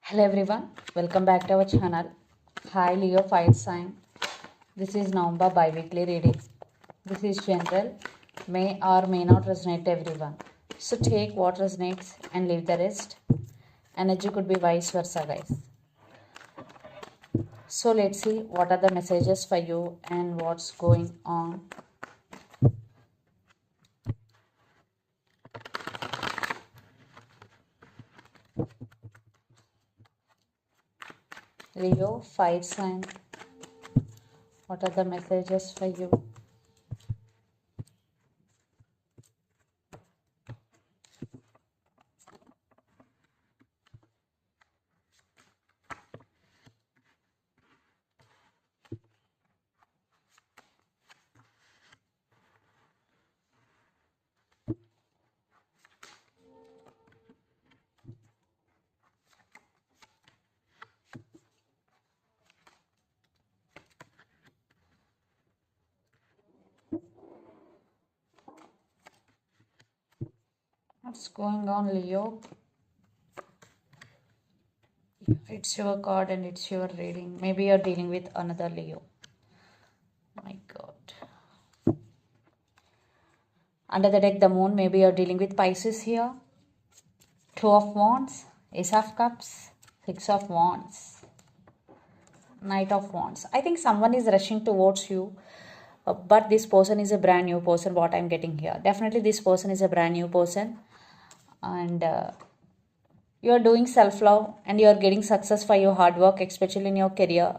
Hello everyone, welcome back to our channel. Hi Leo Fire Sign. This is November bi-weekly reading. This is general, may or may not resonate to everyone. So take what resonates and leave the rest. Energy could be vice versa, guys. So let's see what are the messages for you and what's going on. Leo Fire Sign. What are the messages for you? What's going on, Leo? It's your card and it's your reading. Maybe you're dealing with another Leo. My God. Under the deck, the moon. Maybe you're dealing with Pisces here. Two of Wands, Ace of Cups, Six of Wands, Knight of Wands. I think someone is rushing towards you, but this person is a brand new person, what I'm getting here. Definitely this person is a brand new person, and you are doing self-love and you are getting success for your hard work, especially in your career.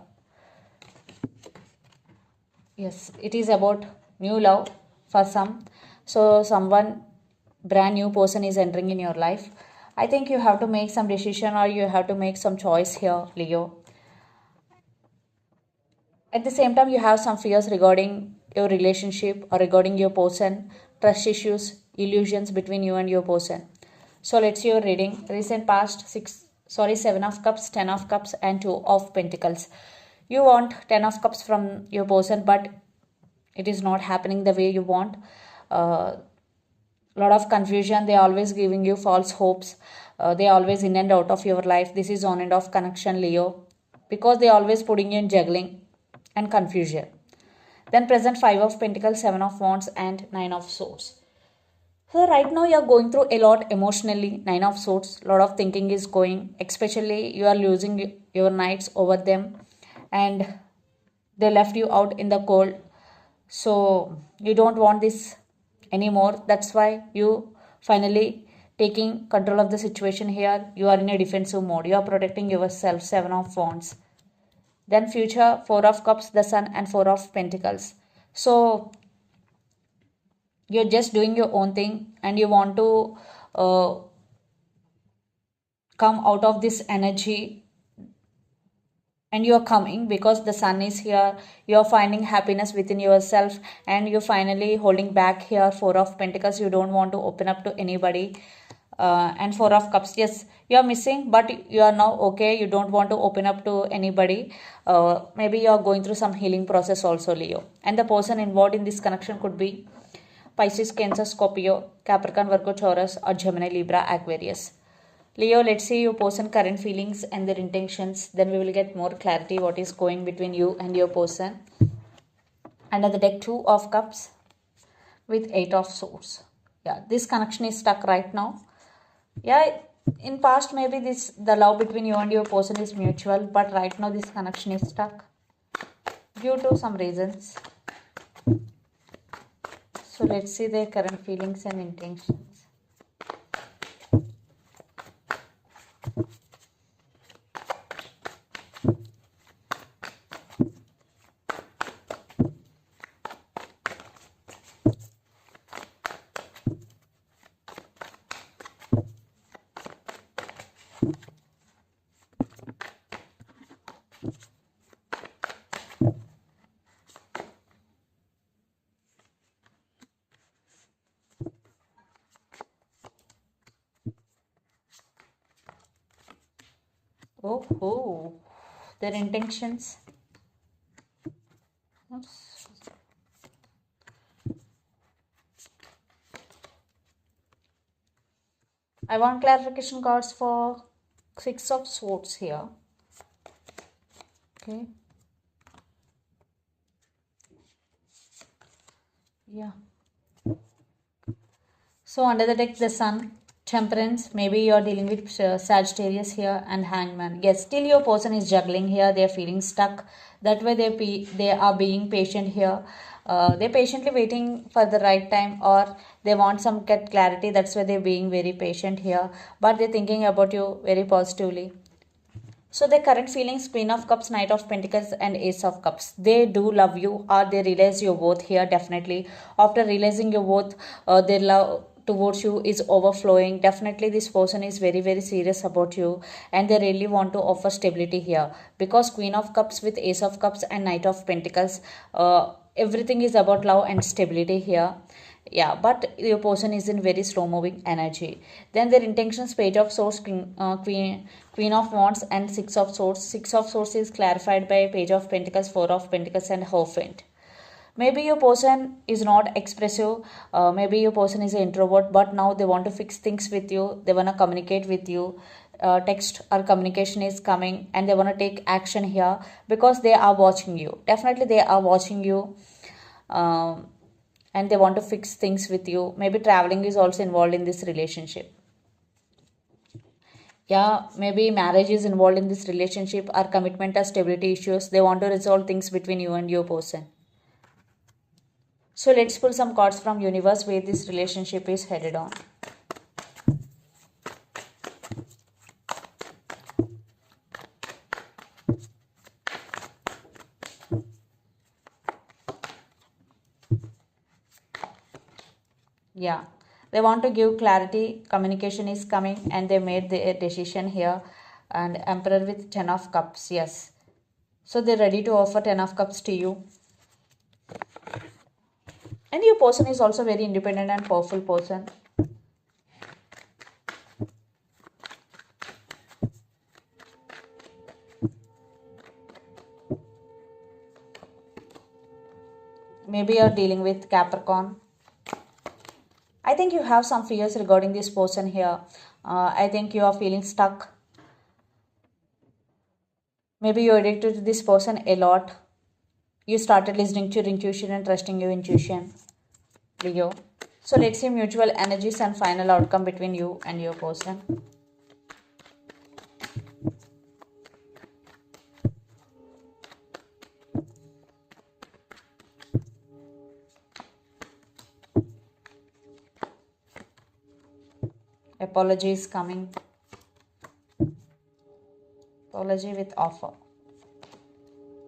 Yes, it is about new love for some. So someone brand new person is entering in your life. I think you have to make some decision or you have to make some choice here, Leo. At the same time, you have some fears regarding your relationship or regarding your person, trust issues, illusions between you and your person. So let's see your reading. Recent past Seven of Cups, 10 of Cups, and Two of Pentacles. You want 10 of Cups from your person, but it is not happening the way you want. Lot of confusion. They always giving you false hopes. They always in and out of your life. This is on and off connection, Leo, because they always putting you in juggling and confusion. Then present Five of Pentacles, Seven of Wands, and Nine of Swords. So right now you are going through a lot emotionally. Nine of Swords, lot of thinking is going. Especially you are losing your nights over them, and they left you out in the cold. So you don't want this anymore. That's why you finally taking control of the situation here. You are in a defensive mode. You are protecting yourself. Seven of Wands. Then future, Four of Cups, the Sun, and Four of Pentacles. So you're just doing your own thing and you want to uh, come out of this energy, and you're coming because the sun is here. You're finding happiness within yourself and you're finally holding back here. Four of Pentacles, you don't want to open up to anybody. And Four of Cups, yes, you are missing, but you are now okay. You don't want to open up to anybody. Maybe you are going through some healing process also, Leo. And the person involved in this connection could be Pisces, Cancer, Scorpio, Capricorn, Virgo, Taurus, or Gemini, Libra, Aquarius. Leo, let's see your person current feelings and their intentions. Then we will get more clarity what is going between you and your person. Under the deck, Two of Cups with Eight of Swords. Yeah, this connection is stuck right now. Yeah, in past maybe the love between you and your person is mutual, but right now this connection is stuck due to some reasons. So let's see their current feelings and intentions. Oh, their intentions. Oops. I want clarification cards for Six of Swords here. Okay. Yeah. So under the deck, the Sun, Temperance. Maybe you're dealing with Sagittarius here, and Hangman. Yes, still your person is juggling here. They're feeling stuck. That way they are being patient here. They're patiently waiting for the right time, or they want some get clarity. That's why they're being very patient here. But they're thinking about you very positively. So their current feelings, Queen of Cups, Knight of Pentacles and Ace of Cups. They do love you, or they realize your worth here definitely. After realizing your worth, their love towards you is overflowing. Definitely this person is very, very serious about you, and they really want to offer stability here. Because Queen of Cups with Ace of Cups and Knight of Pentacles, everything is about love and stability here. Yeah, but your person is in very slow moving energy. Then their intentions, Page of Swords, Queen of Wands and Six of Swords. Six of Swords is clarified by Page of Pentacles, Four of Pentacles and Hierophant. Maybe your person is not expressive. Maybe your person is an introvert, but now they want to fix things with you. They want to communicate with you. Text or communication is coming, and they want to take action here because they are watching you. Definitely they are watching you. And they want to fix things with you. Maybe traveling is also involved in this relationship. Yeah, maybe marriage is involved in this relationship, or commitment or stability issues. They want to resolve things between you and your person. So let's pull some cards from universe where this relationship is headed on. Yeah, they want to give clarity. Communication is coming, and they made their decision here. And Emperor with 10 of Cups. Yes, so they're ready to offer 10 of Cups to you. And your person is also very independent and powerful person. Maybe you're dealing with Capricorn. I think you have some fears regarding this person here. I think you are feeling stuck. Maybe you're addicted to this person a lot. You started listening to your intuition and trusting your intuition, Leo. So let's see mutual energies and final outcome between you and your person. Apology is coming. Apology with offer.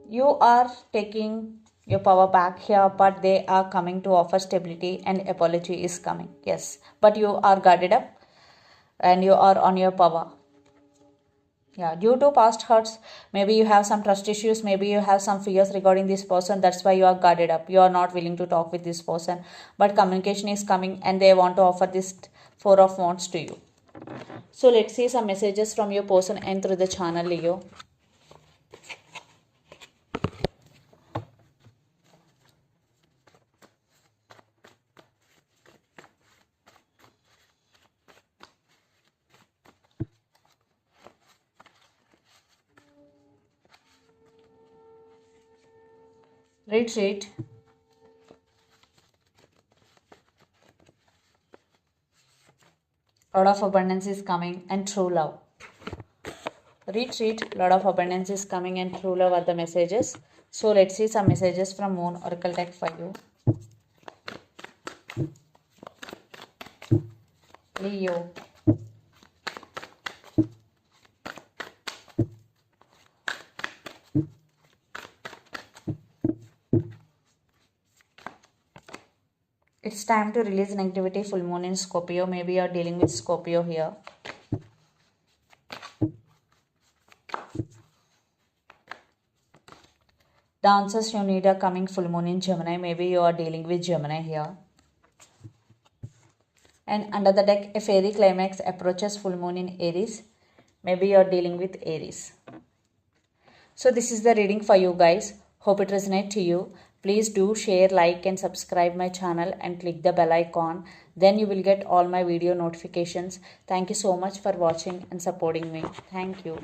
You are taking your power back here, but they are coming to offer stability, and apology is coming. Yes, but you are guarded up and you are on your power. Yeah, due to past hurts, maybe you have some trust issues, maybe you have some fears regarding this person. That's why you are guarded up. You are not willing to talk with this person, but communication is coming, and they want to offer this Four of Wands to you. So let's see some messages from your person and through the channel, Leo. Retreat. Lot of abundance is coming and true love. Retreat. Lot of abundance is coming and true love are the messages. So let's see some messages from Moon Oracle deck for you. Leo. It's time to release negativity. Full moon in Scorpio. Maybe you're dealing with Scorpio here. The answers you need are coming. Full moon in Gemini. Maybe you are dealing with Gemini here. And under the deck, a fairy climax approaches full moon in Aries. Maybe you are dealing with Aries. So this is the reading for you guys. Hope it resonates to you. Please do share, like and subscribe my channel and click the bell icon. then you will get all my video notifications. Thank you so much for watching and supporting me. Thank you.